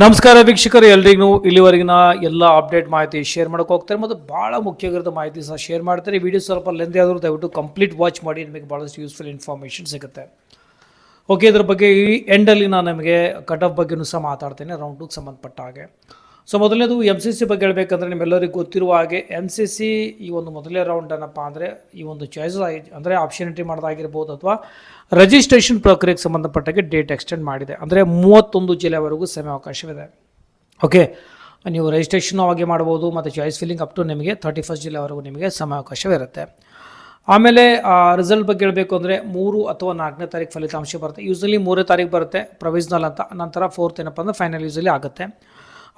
ನಮಸ್ಕಾರ ವೀಕ್ಷಕರು, ಎಲ್ರಿಗೂ ಇಲ್ಲಿವರೆಗಿನ ಎಲ್ಲ ಅಪ್ಡೇಟ್ ಮಾಹಿತಿ ಶೇರ್ ಮಾಡೋಕೆ ಹೋಗ್ತಾರೆ ಮತ್ತು ಭಾಳ ಮುಖ್ಯವಾಗಿರೋ ಮಾಹಿತಿ ಸಹ ಶೇರ್ ಮಾಡ್ತಾರೆ. ವಿಡಿಯೋ ಸ್ವಲ್ಪ ಲೆಂದಿ ಆದರೂ ದಯವಿಟ್ಟು ಕಂಪ್ಲೀಟ್ ವಾಚ್ ಮಾಡಿ, ನಿಮಗೆ ಭಾಳಷ್ಟು ಯೂಸ್ಫುಲ್ ಇನ್ಫಾರ್ಮೇಷನ್ ಸಿಗುತ್ತೆ. ಓಕೆ, ಇದ್ರ ಬಗ್ಗೆ ಈ ಎಂಡಲ್ಲಿ ನಾನು ನಿಮಗೆ ಕಟ್ ಆಫ್ ಬಗ್ಗೆಯೂ ಸಹ ಮಾತಾಡ್ತೇನೆ, ರೌಂಡ್ 2ಗೆ ಸಂಬಂಧಪಟ್ಟ ಹಾಗೆ. ಸೊ ಮೊದಲನೇದು MCC ಬಗ್ಗೆ ಹೇಳಬೇಕಂದ್ರೆ, ನಿಮ್ಮೆಲ್ಲರಿಗೂ ಗೊತ್ತಿರುವ ಹಾಗೆ MCC ಈ ಒಂದು ಮೊದಲನೇ ರೌಂಡ್ ಏನಪ್ಪ ಅಂದರೆ ಈ ಒಂದು ಚಾಯ್ಸ್ ಅಂದರೆ ಆಪ್ಷನ್ ಎಂಟ್ರಿ ಮಾಡೋದಾಗಿರ್ಬೋದು ಅಥವಾ ರಿಜಿಸ್ಟ್ರೇಷನ್ ಪ್ರಕ್ರಿಯೆಗೆ ಸಂಬಂಧಪಟ್ಟಾಗೆ ಡೇಟ್ ಎಕ್ಸ್ಟೆಂಡ್ ಮಾಡಿದೆ. ಅಂದರೆ 31 ಜುಲೈವರೆಗೂ ಸಮಯಾವಕಾಶವಿದೆ. ಓಕೆ, ನೀವು ರಿಜಿಸ್ಟ್ರೇಷನ್ ಆಗಿ ಮಾಡ್ಬೋದು ಮತ್ತು ಚಾಯ್ಸ್ ಫಿಲ್ಲಿಂಗ್ ಅಪ್ ಟು ನಿಮಗೆ 31 ಜುಲೈವರೆಗೂ ನಿಮಗೆ ಸಮಯಾವಕಾಶವಿರುತ್ತೆ. ಆಮೇಲೆ ರಿಸಲ್ಟ್ ಬಗ್ಗೆ ಹೇಳಬೇಕು ಅಂದರೆ 3 ಅಥವಾ 4ನೇ ತಾರೀಕು ಫಲಿತಾಂಶ ಬರುತ್ತೆ. ಯೂಸಲಿ 3ನೇ ತಾರೀಕು ಬರುತ್ತೆ ಪ್ರೊವಿಷನಲ್ ಅಂತ, ನಂತರ 4th ಏನಪ್ಪ ಅಂದರೆ ಫೈನಲ್ ಯೂಸಲಿ ಆಗುತ್ತೆ.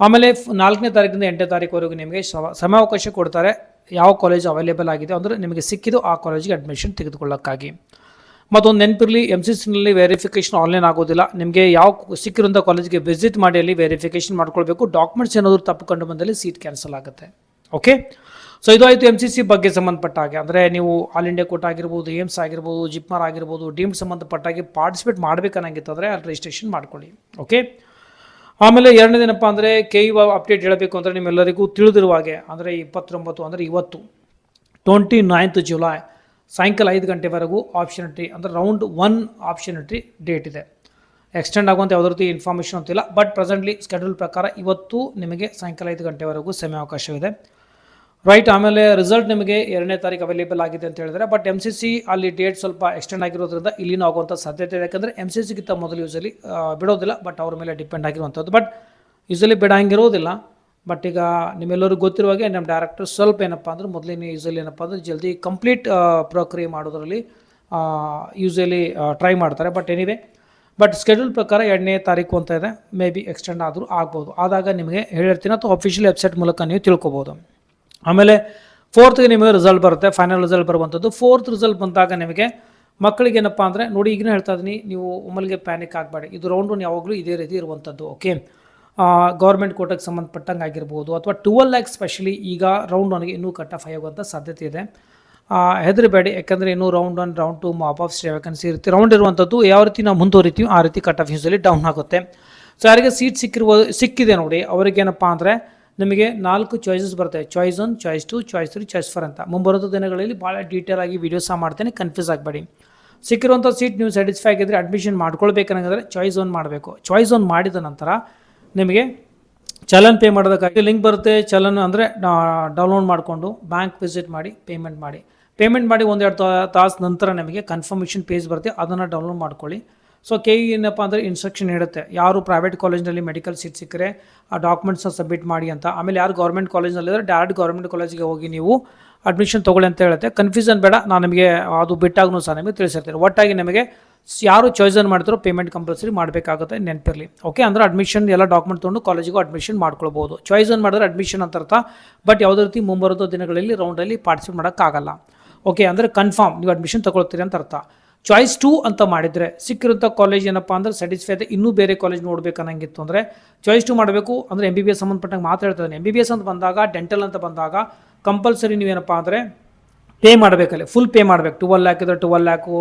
ಆಮೇಲೆ 4ನೇ ತಾರೀಕಿಂದ 8ನೇ ತಾರೀಕುವರೆಗೂ ನಿಮಗೆ ಸಮಯಾವಕಾಶ ಕೊಡ್ತಾರೆ. ಯಾವ ಕಾಲೇಜ್ ಅವೈಲೇಬಲ್ ಆಗಿದೆ ಅಂದರೆ ನಿಮಗೆ ಸಿಕ್ಕಿದ್ದು ಆ ಕಾಲೇಜಿಗೆ ಅಡ್ಮಿಷನ್ ತೆಗೆದುಕೊಳ್ಳೋಕ್ಕಾಗಿ. ಮತ್ತೊಂದು ನೆನಪಿರಲಿ, MCCನಲ್ಲಿ ವೆರಿಫಿಕೇಷನ್ ಆನ್ಲೈನ್ ಆಗೋದಿಲ್ಲ. ನಿಮಗೆ ಯಾವ ಸಿಕ್ಕಿರೋಂಥ ಕಾಲೇಜಿಗೆ ವಿಸಿಟ್ ಮಾಡಿ ಅಲ್ಲಿ ವೆರಿಫಿಕೇಷನ್ ಮಾಡ್ಕೊಳ್ಬೇಕು. ಡಾಕ್ಯುಮೆಂಟ್ಸ್ ಏನಾದರೂ ತಪ್ಪು ಕಂಡು ಬಂದಲ್ಲಿ ಸೀಟ್ ಕ್ಯಾನ್ಸಲ್ ಆಗುತ್ತೆ. ಓಕೆ, ಸೊ ಇದು ಆಯಿತು MCC ಬಗ್ಗೆ ಸಂಬಂಧಪಟ್ಟ ಹಾಗೆ. ಅಂದರೆ ನೀವು ಆಲ್ ಇಂಡಿಯಾ ಕೋಟ ಆಗಿರ್ಬೋದು, ಏಮ್ಸ್ ಆಗಿರ್ಬೋದು, ಜಿಪ್ಮಾರ್ ಆಗಿರ್ಬೋದು, ಡೀಮ್ಡ್ ಸಂಬಂಧಪಟ್ಟಾಗಿ ಪಾರ್ಟಿಸಿಪೇಟ್ ಮಾಡಬೇಕನ್ನಂಗಿತ್ತಂದರೆ ಅಲ್ಲಿ ರಿಜಿಸ್ಟ್ರೇಷನ್ ಮಾಡ್ಕೊಳ್ಳಿ. ಓಕೆ, ಆಮೇಲೆ ಎರಡನೇದೇನಪ್ಪ ಅಂದರೆ KU ಅಪ್ಡೇಟ್ ಹೇಳಬೇಕು ಅಂದರೆ ನಿಮ್ಮೆಲ್ಲರಿಗೂ ತಿಳಿದಿರುವ ಹಾಗೆ ಅಂದರೆ 29 ಅಂದರೆ ಇವತ್ತು 29th ಜುಲೈ ಸಾಯಂಕಾಲ 5 ಗಂಟೆವರೆಗೂ ಆಪ್ಷನ್ ಎಂಟ್ರಿ ಅಂದರೆ ರೌಂಡ್ 1 ಆಪ್ಷನ್ ಎಂಟ್ರಿ ಡೇಟ್ ಇದೆ. ಎಕ್ಸ್ಟೆಂಡ್ ಆಗುವಂಥ ಯಾವುದೇ ರೀತಿ ಇನ್ಫಾರ್ಮೇಷನ್ ಅಂತಿಲ್ಲ. ಬಟ್ ಪ್ರೆಸೆಂಟ್ಲಿ ಸ್ಕೆಡ್ಯೂಲ್ ಪ್ರಕಾರ ಇವತ್ತು ನಿಮಗೆ ಸಾಯಂಕಾಲ 5 ಗಂಟೆವರೆಗೂ ಸಮಯಾವಕಾಶವಿದೆ. ರೈಟ್, ಆಮೇಲೆ ರಿಸಲ್ಟ್ ನಿಮಗೆ 2ನೇ ತಾರೀಕು ಅವೈಲೇಬಲ್ ಆಗಿದೆ ಅಂತ ಹೇಳಿದರೆ, ಬಟ್ MCC ಅಲ್ಲಿ ಡೇಟ್ ಸ್ವಲ್ಪ ಎಕ್ಸ್ಟೆಂಡ್ ಆಗಿರೋದ್ರಿಂದ ಇಲ್ಲಿನೂ ಆಗುವಂಥ ಸಾಧ್ಯತೆ ಇದೆ. ಯಾಕಂದರೆ MCCಗಿಂತ ಮೊದಲು ಯೂಸಲಿ ಬಿಡೋದಿಲ್ಲ, ಬಟ್ ಅವ್ರ ಮೇಲೆ ಡಿಪೆಂಡ್ ಆಗಿರುವಂಥದ್ದು. But usually ಬಿಡೋಂಗಿರೋದಿಲ್ಲ. ಬಟ್ ಈಗ ನಿಮ್ಮೆಲ್ಲರಿಗೂ ಗೊತ್ತಿರುವಾಗೆ ನಮ್ಮ ಡೈರೆಕ್ಟರ್ ಸ್ವಲ್ಪ ಏನಪ್ಪ ಅಂದರೆ ಮೊದಲಿನ ಯೂಸಲಿ ಏನಪ್ಪ ಅಂದರೆ ಜಲ್ದಿ ಕಂಪ್ಲೀಟ್ ಪ್ರಕ್ರಿಯೆ ಮಾಡೋದರಲ್ಲಿ ಯೂಸಲಿ ಟ್ರೈ ಮಾಡ್ತಾರೆ. ಬಟ್ ಬಟ್ ಸ್ಕೆಡ್ಯೂಲ್ ಪ್ರಕಾರ 2ನೇ ತಾರೀಕು ಅಂತ ಇದೆ. ಮೇ ಬಿ ಎಕ್ಸ್ಟೆಂಡ್ ಆದರೂ ಆಗ್ಬೋದು. ಆದಾಗ ನಿಮಗೆ ಹೇಳಿರ್ತೀನಿ ಅಥವಾ ಅಫಿಷಿಯಲ್ ವೆಬ್ಸೈಟ್ ಮೂಲಕ ನೀವು ತಿಳ್ಕೊಬೋದು. ಆಮೇಲೆ 4th ನಿಮಗೆ ರಿಸಲ್ಟ್ ಬರುತ್ತೆ, ಫೈನಲ್ ರಿಸಲ್ಟ್ ಬರುವಂಥದ್ದು. 4th ರಿಸಲ್ಟ್ ಬಂದಾಗ ನಿಮಗೆ ಮಕ್ಕಳಿಗೆ ಏನಪ್ಪ ಅಂದರೆ ನೋಡಿ, ಈಗಿನ ಹೇಳ್ತಾ ಇದ್ದೀನಿ, ನೀವು ಒಮ್ಮಲಿಗೆ ಪ್ಯಾನಿಕ್ ಆಗಬೇಡಿ. ಇದು ರೌಂಡ್ 1 ಯಾವಾಗಲೂ ಇದೇ ರೀತಿ ಇರುವಂಥದ್ದು. ಓಕೆ, ಗೌರ್ಮೆಂಟ್ ಕೋಟಾಗೆ ಸಂಬಂಧಪಟ್ಟಂಗೆ ಆಗಿರ್ಬೋದು ಅಥವಾ 12 ಲ್ಯಾಕ್ ಸ್ಪೆಷಲಿ ಈಗ ರೌಂಡ್ 1ಗೆ ಇನ್ನೂ ಕಟ್ ಆಫ್ ಆಗುವಂಥ ಸಾಧ್ಯತೆ ಇದೆ. ಹೆದರಬೇಡಿ, ಯಾಕಂದರೆ ಇನ್ನೂ round 1 round 2 mop of stay ವ್ಯಾಕನ್ಸಿ ಇರುತ್ತೆ. ರೌಂಡ್ ಇರುವಂಥದ್ದು ಯಾವ ರೀತಿ ನಾವು ಮುಂದುವರಿತೀವಿ ಆ ರೀತಿ ಕಟ್ ಆಫ್ ಯೂಸಲಿ ಡೌನ್ ಆಗುತ್ತೆ. ಸೊ ಯಾರಿಗೆ ಸೀಟ್ ಸಿಕ್ಕಿದೆ ನೋಡಿ, ಅವರಿಗೇನಪ್ಪ ಅಂದರೆ ನಿಮಗೆ 4 ಚಾಯ್ಸಸ್ ಬರ್ತವೆ. ಚಾಯ್ಸ್ 1, ಚಾಯ್ಸ್ 2, ಚಾಯ್ಸ್ 3, ಚಾಯ್ಸ್ 4 ಅಂತ. ಮುಂಬರೋದು ದಿನಗಳಲ್ಲಿ ಭಾಳ ಡೀಟೇಲ್ ಆಗಿ ವೀಡಿಯೋ ಸಹ ಮಾಡ್ತೇನೆ, ಕನ್ಫ್ಯೂಸ್ ಆಗಬೇಡಿ. ಸಿಕ್ಕಿರುವಂಥ ಸೀಟ್ ನೀವು ಸ್ಯಾಟಿಸ್ಫೈ ಆಗಿದ್ದರೆ ಅಡ್ಮಿಷನ್ ಮಾಡ್ಕೊಳ್ಬೇಕಂದ್ರೆ ಚಾಯ್ಸ್ 1 ಮಾಡಬೇಕು. ಚಾಯ್ಸ್ 1 ಮಾಡಿದ ನಂತರ ನಿಮಗೆ ಚಲನ್ ಪೇ ಮಾಡೋದಕ್ಕಾಗಿ ಲಿಂಕ್ ಬರುತ್ತೆ. ಚಲನ್ ಅಂದರೆ ಡೌನ್ಲೋಡ್ ಮಾಡಿಕೊಂಡು ಬ್ಯಾಂಕ್ ವಿಸಿಟ್ ಮಾಡಿ ಪೇಮೆಂಟ್ ಮಾಡಿ 1-2 ತಾಸು ನಂತರ ನಿಮಗೆ ಕನ್ಫರ್ಮೇಷನ್ ಪೇಜ್ ಬರುತ್ತೆ, ಅದನ್ನು ಡೌನ್ಲೋಡ್ ಮಾಡ್ಕೊಳ್ಳಿ. ಸೊ KU ಏನಪ್ಪ ಅಂದರೆ ಇನ್ಸ್ಟ್ರಕ್ಷನ್ ಇರುತ್ತೆ, ಯಾರು ಪ್ರೈವೇಟ್ ಕಾಲೇಜ್ನಲ್ಲಿ ಮೆಡಿಕಲ್ ಸೀಟ್ ಸಿಕ್ಕರೆ ಆ ಡಾಕ್ಯುಮೆಂಟ್ಸ್ನ ಸಬ್ಮಿಟ್ ಮಾಡಿ ಅಂತ. ಆಮೇಲೆ ಯಾರು ಗೌರ್ಮೆಂಟ್ ಕಾಲೇಜ್ನಲ್ಲಿದ್ದರೆ ಡೈರೆಕ್ಟ್ ಗೌರ್ಮೆಂಟ್ ಕಾಲೇಜಿಗೆ ಹೋಗಿ ನೀವು ಅಡ್ಮಿಷನ್ ತೊಗೊಳ್ಳಿ ಅಂತ ಹೇಳುತ್ತೆ. ಕನ್ಫ್ಯೂಷನ್ ಬೇಡ, ನಾನು ನಿಮಗೆ ಅದು ಬಿಟ್ಟಾಗೂ ಸಹ ನಿಮಗೆ ತಿಳಿಸಿರ್ತೀನಿ. ಒಟ್ಟಾಗಿ ನಿಮಗೆ ಯಾರು ಚಾಯ್ಸನ್ ಮಾಡ್ತಾರೋ ಪೇಮೆಂಟ್ ಕಂಪಲ್ಸರಿ ಮಾಡಬೇಕಾಗುತ್ತೆ, ನೆನಪಿರಲಿ. ಓಕೆ, ಅಂದರೆ ಅಡ್ಮಿಷನ್ ಎಲ್ಲ ಡಾಕ್ಯುಮೆಂಟ್ ತೊಗೊಂಡು ಕಾಲೇಜಿಗೂ ಅಡ್ಮಿಷನ್ ಮಾಡ್ಕೊಳ್ಬೋದು. ಚಾಯ್ಸನ್ ಮಾಡಿದ್ರೆ ಅಡ್ಮಿಷನ್ ಅಂತ ಅರ್ಥ. ಬಟ್ ಯಾವುದೇ ರೀತಿ ಮುಂಬರೋ ದಿನಗಳಲ್ಲಿ ರೌಂಡಲ್ಲಿ ಪಾರ್ಟಿಸಿಪೇಟ್ ಮಾಡೋಕ್ಕಾಗಲ್ಲ. ಓಕೆ, ಅಂದರೆ ಕನ್ಫರ್ಮ್ ನೀವು ಅಡ್ಮಿಷನ್ ತೊಗೊಳ್ತೀರಿ ಅಂತ ಅರ್ಥ. ಚಾಯ್ಸ್ 2 ಅಂತ ಮಾಡಿದರೆ ಸಿಕ್ಕಿರೋಂಥ ಕಾಲೇಜ್ ಏನಪ್ಪ ಅಂದರೆ ಸ್ಯಾಟಿಸ್ಫೈ ಇದೆ, ಇನ್ನೂ ಬೇರೆ ಕಾಲೇಜ್ ನೋಡಬೇಕನ್ನಂಗಿತ್ತು ಅಂದರೆ ಚಾಯ್ಸ್ 2 ಮಾಡಬೇಕು. ಅಂದರೆ MBBS ಸಂಬಂಧಪಟ್ಟಂಗೆ ಮಾತಾಡ್ತಾನೆ. MBBS ಅಂತ ಬಂದಾಗ, ಡೆಂಟಲ್ ಅಂತ ಬಂದಾಗ ಕಂಪಲ್ಸರಿ ನೀವೇನಪ್ಪ ಅಂದರೆ ಪೇ ಮಾಡಬೇಕಲ್ಲಿ, ಫುಲ್ ಪೇ ಮಾಡಬೇಕು. 12 ಲ್ಯಾಕ್ ಇದ್ದರೆ 12 ಲ್ಯಾಕು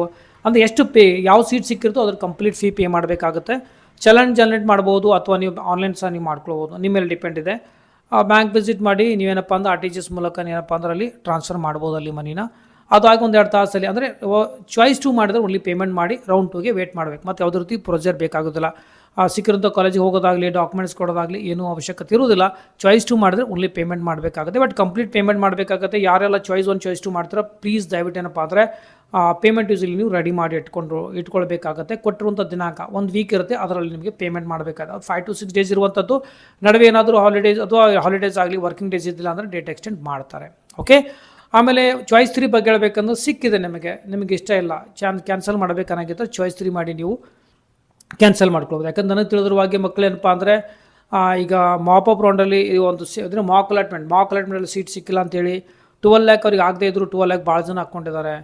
ಅಂದರೆ ಎಷ್ಟು ಪೇ, ಯಾವ ಸೀಟ್ ಸಿಕ್ಕಿರುತ್ತೋ ಅದ್ರ ಕಂಪ್ಲೀಟ್ ಫೀ ಪೇ ಮಾಡಬೇಕಾಗುತ್ತೆ. ಚಲನ್ ಜನರೇಟ್ ಮಾಡ್ಬೋದು ಅಥವಾ ನೀವು ಆನ್ಲೈನ್ ಸಹ ನೀವು ಮಾಡ್ಕೊಳ್ಬೋದು, ನಿಮ್ಮ ಮೇಲೆ ಡಿಪೆಂಡ್ ಇದೆ. ಬ್ಯಾಂಕ್ ವಿಸಿಟ್ ಮಾಡಿ ನೀವೇನಪ್ಪ ಅಂದ್ರೆ RTGS ಮೂಲಕ ಏನಪ್ಪ ಅಂದ್ರೆ ಅಲ್ಲಿ ಟ್ರಾನ್ಸ್ಫರ್ ಮಾಡ್ಬೋದು ಅಲ್ಲಿ ಮನಿನ. ಅದಾಗಿ 1-2 ತಾಸಲ್ಲಿ ಅಂದರೆ ಚಾಯ್ಸ್ 2 ಮಾಡಿದ್ರೆ ಓನ್ಲಿ ಪೇಮೆಂಟ್ ಮಾಡಿ ರೌಂಡ್ 2ಗೆ ವೇಟ್ ಮಾಡಬೇಕು. ಮತ್ತು ಯಾವುದೇ ರೀತಿ ಪ್ರೊಸೀಜರ್ ಬೇಕಾಗೋದಿಲ್ಲ. ಸಿಕ್ಕಿರೋಂಥ ಕಾಲೇಜಿಗೆ ಹೋಗೋದಾಗಲಿ ಡಾಕ್ಯುಮೆಂಟ್ಸ್ ಕೊಡೋದಾಗಲಿ ಏನೂ ಅವಶ್ಯಕತೆ ಇರೋದಿಲ್ಲ. ಚಾಯ್ಸ್ 2 ಮಾಡಿದ್ರೆ ಓನ್ಲಿ ಪೇಮೆಂಟ್ ಮಾಡಬೇಕಾಗುತ್ತೆ. ಬಟ್ ಕಂಪ್ಲೀಟ್ ಪೇಮೆಂಟ್ ಮಾಡಬೇಕಾಗುತ್ತೆ. ಯಾರೆಲ್ಲ ಚಾಯ್ಸ್ 1 ಚಾಯ್ಸ್ 2 ಮಾಡ್ತಾರೆ ಪ್ಲೀಸ್ ದಯವಿಟ್ಟು ಏನಪ್ಪ ಅಂದರೆ ಪೇಮೆಂಟ್ ಯೂಸಲಿ ನೀವು ರೆಡಿ ಮಾಡಿ ಇಟ್ಕೊಳ್ಬೇಕಾಗುತ್ತೆ. ಕೊಟ್ಟಿರುವಂಥ ದಿನಾಂಕ 1 ವೀಕ್ ಇರುತ್ತೆ, ಅದರಲ್ಲಿ ನಿಮಗೆ ಪೇಮೆಂಟ್ ಮಾಡಬೇಕಾಗುತ್ತೆ. 5 to 6 ಡೇಸ್ ಇರುವಂಥದ್ದು. ನಡುವೆ ಏನಾದರೂ ಹಾಲಿಡೇಸ್ ಅಥವಾ ಹಾಲಿಡೇಸ್ ಆಗಲಿ ವರ್ಕಿಂಗ್ ಡೇಸ್ ಇದ್ದಿಲ್ಲ ಅಂದರೆ ಡೇಟ್ ಎಕ್ಸ್ಟೆಂಡ್ ಮಾಡ್ತಾರೆ. ಓಕೆ, ಆಮೇಲೆ ಚಾಯ್ಸ್ 3 ಬಗ್ಗೆ ಹೇಳಬೇಕಂದ್ರೆ ಸಿಕ್ಕಿದೆ ನಿಮಗೆ ಇಷ್ಟ ಇಲ್ಲ, ಕ್ಯಾನ್ಸಲ್ ಮಾಡಬೇಕನ್ನಾಗಿದ್ದರೆ ಚಾಯ್ಸ್ 3 ಮಾಡಿ ನೀವು ಕ್ಯಾನ್ಸಲ್ ಮಾಡ್ಕೊಳ್ಬೋದು. ಯಾಕಂದ್ರೆ ನನಗೆ ತಿಳಿದಿರುವಾಗೆ ಮಕ್ಕಳೇನಪ್ಪ ಅಂದರೆ ಈಗ ಮಾಪ್ ಅಪ್ ರೌಂಡಲ್ಲಿ ಒಂದು ಅಂದರೆ ಮಾಕ್ ಅಲಾಟ್ಮೆಂಟಲ್ಲಿ ಸೀಟ್ ಸಿಕ್ಕಿಲ್ಲ ಅಂತೇಳಿ 12 ಲ್ಯಾಕ್ ಅವ್ರಿಗೆ ಆಗದೇ ಇದ್ದರೂ 12 ಲ್ಯಾಕ್ ಭಾಳ ಜನ ಹಾಕ್ಕೊಂಡಿದ್ದಾರೆ.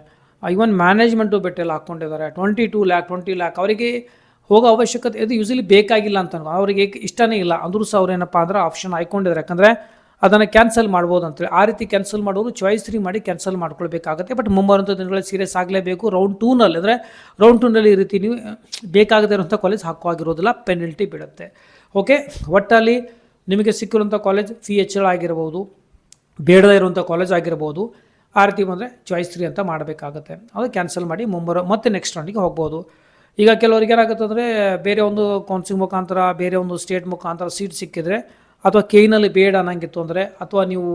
ಇವನ್ ಮ್ಯಾನೇಜ್ಮೆಂಟು ಬೆಟ್ಟೆಲ್ಲ ಹಾಕ್ಕೊಂಡಿದ್ದಾರೆ. 20 ಲ್ಯಾಕ್ ಅವರಿಗೆ ಹೋಗೋ ಅವಶ್ಯಕತೆ ಇದು ಯೂಸಲಿ ಬೇಕಾಗಿಲ್ಲ ಅಂತ ಅವರಿಗೆ ಇಷ್ಟನೇ ಇಲ್ಲ ಅಂದರೂ ಸಹ ಅವ್ರು ಏನಪ್ಪ ಅಂದರೆ ಆಪ್ಷನ್ ಆಯ್ಕೊಂಡಿದ್ದಾರೆ. ಯಾಕಂದರೆ ಅದನ್ನು ಕ್ಯಾನ್ಸಲ್ ಮಾಡ್ಬೋದು ಅಂತೇಳಿ. ಆ ರೀತಿ ಕ್ಯಾನ್ಸಲ್ ಮಾಡೋರು ಚಾಯ್ಸ್ 3 ಮಾಡಿ ಕ್ಯಾನ್ಸಲ್ ಮಾಡ್ಕೊಳ್ಬೇಕಾಗುತ್ತೆ. ಬಟ್ ಮುಂಬರುವಂಥ ದಿನಗಳಲ್ಲಿ ಸೀರಿಯಸ್ ಆಗಲೇಬೇಕು. ರೌಂಡ್ 2ನಲ್ಲಿ ಅಂದರೆ ರೌಂಡ್ 2ನಲ್ಲಿ ಈ ರೀತಿ ನೀವು ಬೇಕಾಗದೇ ಇರೋಂಥ ಕಾಲೇಜ್ ಹಾಕುವಾಗಿರೋದಿಲ್ಲ, ಪೆನಲ್ಟಿ ಬೀಳುತ್ತೆ. ಓಕೆ, ಒಟ್ಟಲ್ಲಿ ನಿಮಗೆ ಸಿಕ್ಕಿರುವಂಥ ಕಾಲೇಜ್ ಫೀ ಹೆಚ್ಚಳ ಆಗಿರ್ಬೋದು, ಬೇಡದೇ ಇರುವಂಥ ಕಾಲೇಜ್ ಆಗಿರ್ಬೋದು, ಆ ರೀತಿ ಬಂದರೆ ಚಾಯ್ಸ್ 3 ಅಂತ ಮಾಡಬೇಕಾಗತ್ತೆ. ಅದು ಕ್ಯಾನ್ಸಲ್ ಮಾಡಿ ಮತ್ತೆ ನೆಕ್ಸ್ಟ್ ರೌಂಡಿಗೆ ಹೋಗ್ಬೋದು. ಈಗ ಕೆಲವರಿಗೆ ಏನಾಗುತ್ತೆ ಅಂದರೆ ಬೇರೆ ಒಂದು ಕೌನ್ಸಿಲಿಂಗ್ ಮುಖಾಂತರ, ಬೇರೆ ಒಂದು ಸ್ಟೇಟ್ ಮುಖಾಂತರ ಸೀಟ್ ಸಿಕ್ಕಿದ್ರೆ, ಅಥವಾ ಕೇನಲ್ಲಿ ಬೇಡ ಅನ್ನಂಗಿತ್ತು ಅಂದರೆ, ಅಥವಾ ನೀವು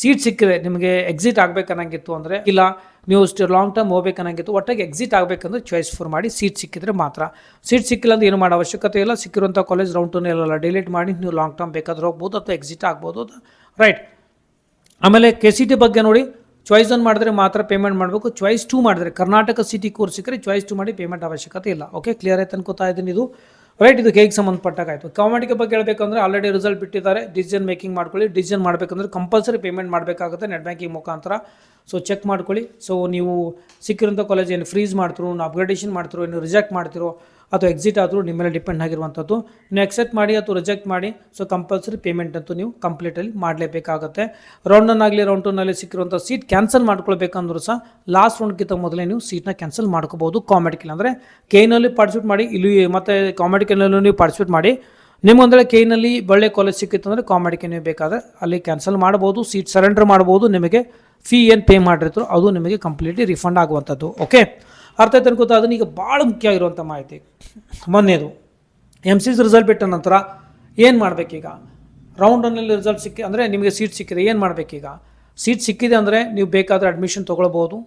ಸೀಟ್ ಸಿಕ್ಕಿದ್ರೆ ನಿಮಗೆ ಎಕ್ಸಿಟ್ ಆಗಬೇಕನ್ನಂಗಿತ್ತು ಅಂದರೆ, ಇಲ್ಲ ನೀವು ಲಾಂಗ್ ಟರ್ಮ್ ಹೋಗ್ಬೇಕನ್ನಂಗಿತ್ತು, ಒಟ್ಟಾಗಿ ಎಕ್ಸಿಟ್ ಆಗಬೇಕಂದ್ರೆ ಚಾಯ್ಸ್ 4 ಮಾಡಿ ಸೀಟ್ ಸಿಕ್ಕಿದ್ರೆ ಮಾತ್ರ. ಸೀಟ್ ಸಿಕ್ಕಿಲ್ಲ ಅಂದರೆ ಏನು ಮಾಡೋ ಅವಶ್ಯಕತೆ ಇಲ್ಲ. ಸಿಕ್ಕಿರುವಂಥ ಕಾಲೇಜ್ ರೌಂಡ್ 2 ಎಲ್ಲ ಡಿಲೀಟ್ ಮಾಡಿ ನೀವು ಲಾಂಗ್ ಟರ್ಮ್ ಬೇಕಾದ್ರೆ ಹೋಗ್ಬೋದು ಅಥವಾ ಎಕ್ಸಿಟ್ ಆಗ್ಬೋದು, ರೈಟ್. ಆಮೇಲೆ KCT ಬಗ್ಗೆ ನೋಡಿ, ಚಾಯ್ಸ್ 1 ಮಾಡಿದ್ರೆ ಮಾತ್ರ ಪೇಮೆಂಟ್ ಮಾಡಬೇಕು. ಚಾಯ್ಸ್ 2 ಮಾಡಿದ್ರೆ ಕರ್ನಾಟಕ ಸಿಟಿ ಕೋರ್ಸ್ ಸಿಕ್ಕರೆ ಚಾಯ್ಸ್ 2 ಮಾಡಿ ಪೇಮೆಂಟ್ ಅವಶ್ಯಕತೆ ಇಲ್ಲ. ಓಕೆ, ಕ್ಲಿಯರ್ ಆಯ್ತು ಅನ್ಕೋತಾ ಇದ್ದೀನಿ. ಇದು ರೈಟ್, ಇದು ಹೇಗೆ ಸಂಬಂಧಪಟ್ಟಾಗಾಯಿತು. ಕಾಮೆಂಟ್ಗೆ ಬಗ್ಗೆ ಹೇಳಬೇಕಂದ್ರೆ ಆಲ್ರೆಡಿ ರಿಸಲ್ಟ್ ಬಿಟ್ಟಿದ್ದಾರೆ, ಡಿಸಿಷನ್ ಮೇಕಿಂಗ್ ಮಾಡ್ಕೊಳ್ಳಿ. ಡಿಸಿಷನ್ ಮಾಡಬೇಕಂದ್ರೆ ಕಂಪಲ್ಸರಿ ಪೇಮೆಂಟ್ ಮಾಡಬೇಕಾಗುತ್ತೆ ನೆಟ್ ಬ್ಯಾಂಕಿಂಗ್ ಮುಖಾಂತರ. ಸೊ ಚೆಕ್ ಮಾಡ್ಕೊಳ್ಳಿ. ಸೊ ನೀವು ಸಿಕ್ಕಿರೋಂಥ ಕಾಲೇಜ್ ಏನು ಫ್ರೀಸ್ ಮಾಡ್ತಿರೋ, ಅಪ್ಗ್ರೇಡೇಷನ್ ಮಾಡ್ತಿರೋ, ಏನು ರಿಜೆಕ್ಟ್ ಮಾಡ್ತಿರೋ, ಅಥವಾ ಎಕ್ಸಿಟ್ ಆದರೂ ನಿಮ್ಮ ಮೇಲೆ ಡಿಪೆಂಡ್ ಆಗಿರುವಂಥದ್ದು. ನೀವು ಎಕ್ಸೆಪ್ಟ್ ಮಾಡಿ ಅಥವಾ ರಿಜೆಕ್ಟ್ ಮಾಡಿ, ಸೊ ಕಂಪಲ್ಸರಿ ಪೇಮೆಂಟ್ ಅಂತೂ ನೀವು ಕಂಪ್ಲೀಟಲ್ಲಿ ಮಾಡಲೇಬೇಕಾಗುತ್ತೆ. ರೌಂಡ್ 1 ಆಗಲಿ ರೌಂಡ್ 2 ನಲ್ಲಿ ಸಿಕ್ಕಿರುವಂಥ ಸೀಟ್ ಕ್ಯಾನ್ಸಲ್ ಮಾಡ್ಕೊಳ್ಬೇಕಂದ್ರೂ ಸಹ ಲಾಸ್ಟ್ ರೌಂಡ್ಗಿಂತ ಮೊದಲೇ ನೀವು ಸೀಟ್ನ ಕ್ಯಾನ್ಸಲ್ ಮಾಡ್ಕೋಬೋದು. ಕಾಮೆಡಿಕಲ್ ಅಂದರೆ ಕೇನಲ್ಲಿ ಪಾರ್ಟಿಸಿಪೇಟ್ ಮಾಡಿ, ಇಲ್ಲಿ ಮತ್ತು ಕಾಮೆಡಿಕಲ್ನಲ್ಲೂ ನೀವು ಪಾರ್ಟಿಸಿಪೇಟ್ ಮಾಡಿ. ನಿಮಗೊಂದ್ರೆ ಕೇನಲ್ಲಿ ಒಳ್ಳೆ ಕಾಲೇಜ್ ಸಿಕ್ಕಿತ್ತು ಅಂದರೆ ಕಾಮೆಡಿಕೆ ನೀವು ಬೇಕಾದರೆ ಅಲ್ಲಿ ಕ್ಯಾನ್ಸಲ್ ಮಾಡ್ಬೋದು, ಸೀಟ್ ಸರೆಂಡರ್ ಮಾಡ್ಬೋದು. ನಿಮಗೆ ಫೀ ಏನು ಪೇ ಮಾಡಿರ್ತೀರೋ ಅದು ನಿಮಗೆ ಕಂಪ್ಲೀಟ್ಲಿ ರಿಫಂಡ್ ಆಗುವಂಥದ್ದು. ಓಕೆ, ಅರ್ಥ ಆಯ್ತು ಅನ್ಕೋತಾ. ಅದನ್ನ ಈಗ ಭಾಳ ಮುಖ್ಯ ಆಗಿರುವಂಥ ಮಾಹಿತಿ. ಮೊನ್ನೆದು MCC ರಿಸಲ್ಟ್ ಬಿಟ್ಟ ನಂತರ ಏನು ಮಾಡಬೇಕೀಗ? ರೌಂಡ್ 1ನಲ್ಲಿ ರಿಸಲ್ಟ್ ಸಿಕ್ಕಿ ಅಂದರೆ ನಿಮಗೆ ಸೀಟ್ ಸಿಕ್ಕಿದೆ, ಏನು ಮಾಡಬೇಕೀಗ? ಸೀಟ್ ಸಿಕ್ಕಿದೆ ಅಂದರೆ ನೀವು ಬೇಕಾದರೆ ಅಡ್ಮಿಷನ್ ತೊಗೊಳ್ಬೋದು.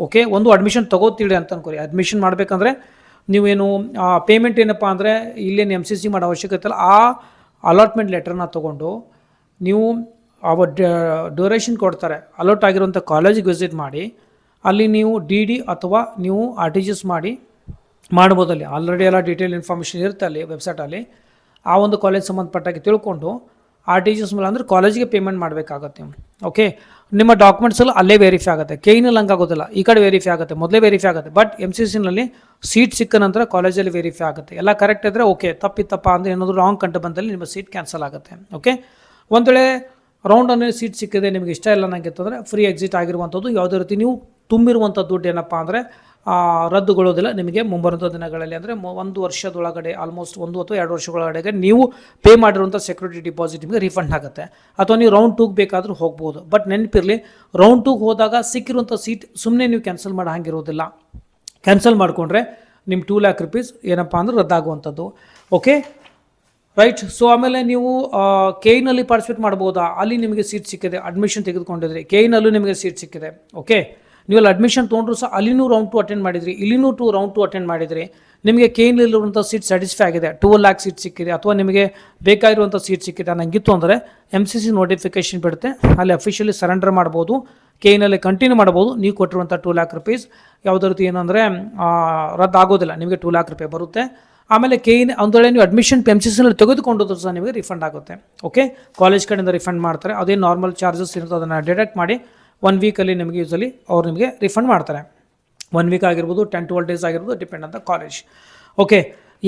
ಓಕೆ, ಒಂದು ಅಡ್ಮಿಷನ್ ತೊಗೋತೀರಿ ಅಂತ ಅನ್ಕೋರಿ. ಅಡ್ಮಿಷನ್ ಮಾಡಬೇಕಂದ್ರೆ ನೀವೇನು ಪೇಮೆಂಟ್ ಏನಪ್ಪ ಅಂದರೆ ಇಲ್ಲೇನು MCC ಮಾಡೋ ಅವಶ್ಯಕತೆ ಇಲ್ಲ. ಆ ಅಲಾಟ್ಮೆಂಟ್ ಲೆಟರ್ನ ತೊಗೊಂಡು ನೀವು ಡ್ಯೂರೇಷನ್ ಕೊಡ್ತಾರೆ, ಅಲಾಟ್ ಆಗಿರುವಂಥ ಕಾಲೇಜಿಗೆ ವಿಸಿಟ್ ಮಾಡಿ, ಅಲ್ಲಿ ನೀವು DD ಅಥವಾ ನೀವು RTGS ಮಾಡಿ ಮಾಡ್ಬೋದು. ಅಲ್ಲಿ ಆಲ್ರೆಡಿ ಎಲ್ಲ ಡೀಟೇಲ್ ಇನ್ಫಾರ್ಮೇಷನ್ ಇರುತ್ತೆ ಅಲ್ಲಿ ವೆಬ್ಸೈಟಲ್ಲಿ. ಆ ಒಂದು ಕಾಲೇಜ್ ಸಂಬಂಧಪಟ್ಟಾಗಿ ತಿಳ್ಕೊಂಡು RTGS ಮೇಲೆ ಅಂದರೆ ಕಾಲೇಜಿಗೆ ಪೇಮೆಂಟ್ ಮಾಡಬೇಕಾಗತ್ತೆ. ಓಕೆ, ನಿಮ್ಮ ಡಾಕ್ಯುಮೆಂಟ್ಸ್ ಎಲ್ಲ ಅಲ್ಲೇ ವೆರಿಫೈ ಆಗುತ್ತೆ. KEನಲ್ಲಿ ಹಂಗಾಗೋದಿಲ್ಲ, ಈ ಕಡೆ ವೆರಿಫೈ ಆಗುತ್ತೆ, ಮೊದಲೇ ವೆರಿಫೈ ಆಗುತ್ತೆ. ಬಟ್ MCCನಲ್ಲಿ ಸೀಟ್ ಸಿಕ್ಕ ನಂತರ ಕಾಲೇಜಲ್ಲಿ ವೆರಿಫೈ ಆಗುತ್ತೆ. ಎಲ್ಲ ಕರೆಕ್ಟ್ ಇದ್ದರೆ ಓಕೆ, ತಪ್ಪಿತ್ತಪ್ಪ ಅಂದರೆ ಏನಾದರೂ ರಾಂಗ್ ಕಂಡು ಬಂದಲ್ಲಿ ನಿಮ್ಮ ಸೀಟ್ ಕ್ಯಾನ್ಸಲ್ ಆಗುತ್ತೆ. ಓಕೆ, ಒಂದು ವೇಳೆ ರೌಂಡ್ 1 ಸೀಟ್ ಸಿಕ್ಕಿದೆ, ನಿಮಗೆ ಇಷ್ಟ ಇಲ್ಲ ನನಗಿತ್ತಂದರೆ ಫ್ರೀ ಎಕ್ಸಿಟ್ ಆಗಿರುವಂಥದ್ದು. ಯಾವುದೇ ರೀತಿ ನೀವು ತುಂಬಿರುವಂಥ ದುಡ್ಡು ಏನಪ್ಪ ಅಂದರೆ ರದ್ದುಗೊಳ್ಳೋದಿಲ್ಲ. ನಿಮಗೆ ಮುಂಬರುವಂಥ ದಿನಗಳಲ್ಲಿ ಅಂದರೆ 1 ವರ್ಷದೊಳಗಡೆ, ಆಲ್ಮೋಸ್ಟ್ 1 ಅಥವಾ 2 ವರ್ಷಗಳೊಳಗಡೆ ನೀವು ಪೇ ಮಾಡಿರುವಂಥ ಸೆಕ್ಯೂರಿಟಿ ಡಿಪಾಸಿಟ್ ನಿಮಗೆ ರಿಫಂಡ್ ಆಗುತ್ತೆ. ಅಥವಾ ನೀವು ರೌಂಡ್ 2ಗೆ ಬೇಕಾದರೂ ಹೋಗ್ಬೋದು. ಬಟ್ ನೆನಪಿರಲಿ, ರೌಂಡ್ 2ಗೆ ಹೋದಾಗ ಸಿಕ್ಕಿರುವಂಥ ಸೀಟ್ ಸುಮ್ಮನೆ ನೀವು ಕ್ಯಾನ್ಸಲ್ ಮಾಡೋ ಹಾಗಿರೋದಿಲ್ಲ. ಕ್ಯಾನ್ಸಲ್ ಮಾಡಿಕೊಂಡ್ರೆ ನಿಮ್ಮ 2 lakh rupees ಏನಪ್ಪ ಅಂದ್ರೆ ರದ್ದಾಗುವಂಥದ್ದು. Okay, right. ಸೊ ಆಮೇಲೆ ನೀವು KEನಲ್ಲಿ ಪಾರ್ಟಿಸಿಪೇಟ್ ಮಾಡ್ಬೋದಾ? ಅಲ್ಲಿ ನಿಮಗೆ ಸೀಟ್ ಸಿಕ್ಕಿದೆ, ಅಡ್ಮಿಷನ್ ತೆಗೆದುಕೊಂಡಿದ್ರಿ, KEನಲ್ಲೂ ನಿಮಗೆ ಸೀಟ್ ಸಿಕ್ಕಿದೆ. ಓಕೆ, ನೀವು ಅಲ್ಲಿ ಅಡ್ಮಿಷನ್ ತೊಗೊಂಡ್ರು ಸಹ ಅಲ್ಲಿನೂ ರೌಂಡ್ 2 ಅಟೆಂಡ್ ಮಾಡಿದ್ರಿ, ಇಲ್ಲಿನೂ ರೌಂಡ್ 2 ಅಟೆಂಡ್ ಮಾಡಿದ್ರಿ, ನಿಮಗೆ KEನಲ್ಲಿರುವಂಥ ಸೀಟ್ ಸ್ಯಾಟಿಸ್ಫೈ ಆಗಿದೆ, 12 lakh ಸೀಟ್ ಸಿಕ್ಕಿದೆ, ಅಥವಾ ನಿಮಗೆ ಬೇಕಾಗಿರುವಂಥ ಸೀಟ್ ಸಿಕ್ಕಿದೆ ಅನ್ನಂಗಿತ್ತು ಅಂದರೆ MCC ನೋಟಿಫಿಕೇಶನ್ ಬಿಡುತ್ತೆ, ಅಲ್ಲಿ ಅಫಿಷಿಯಲಿ ಸರೆಂಡರ್ ಮಾಡ್ಬೋದು, KEನಲ್ಲಿ ಕಂಟಿನ್ಯೂ ಮಾಡ್ಬೋದು. ನೀವು ಕೊಟ್ಟಿರುವಂಥ 2 lakh rupees ಯಾವುದೇ ರೀತಿ ಏನಂದರೆ ರದ್ದಾಗೋದಿಲ್ಲ, ನಿಮಗೆ 2 lakh rupees ಬರುತ್ತೆ. ಆಮೇಲೆ KE ಒಂದು ವೇಳೆ ನೀವು ಅಡ್ಮಿಷನ್ MCCನಲ್ಲಿ ತೆಗೆದುಕೊಂಡೋದ್ರು ಸಹ ನಿಮಗೆ ರಿಫಂಡ್ ಆಗುತ್ತೆ. ಓಕೆ, ಕಾಲೇಜ್ ಕಡೆಯಿಂದ ರಿಫಂಡ್ ಮಾಡ್ತಾರೆ. ಅದೇ ನಾರ್ಮಲ್ ಚಾರ್ಜಸ್ ಇರುತ್ತೆ, ಅದನ್ನು ಡಿಡಕ್ಟ್ ಮಾಡಿ 1 ವೀಕಲ್ಲಿ ನಿಮಗೆ ಯೂಸಲಿ ಅವ್ರು ನಿಮಗೆ ರಿಫಂಡ್ ಮಾಡ್ತಾರೆ. 1 ವೀಕ್ ಆಗಿರ್ಬೋದು, 10-12 days ಆಗಿರ್ಬೋದು, ಡಿಪೆಂಡ್ ಅಂತ ಕಾಲೇಜ್. ಓಕೆ,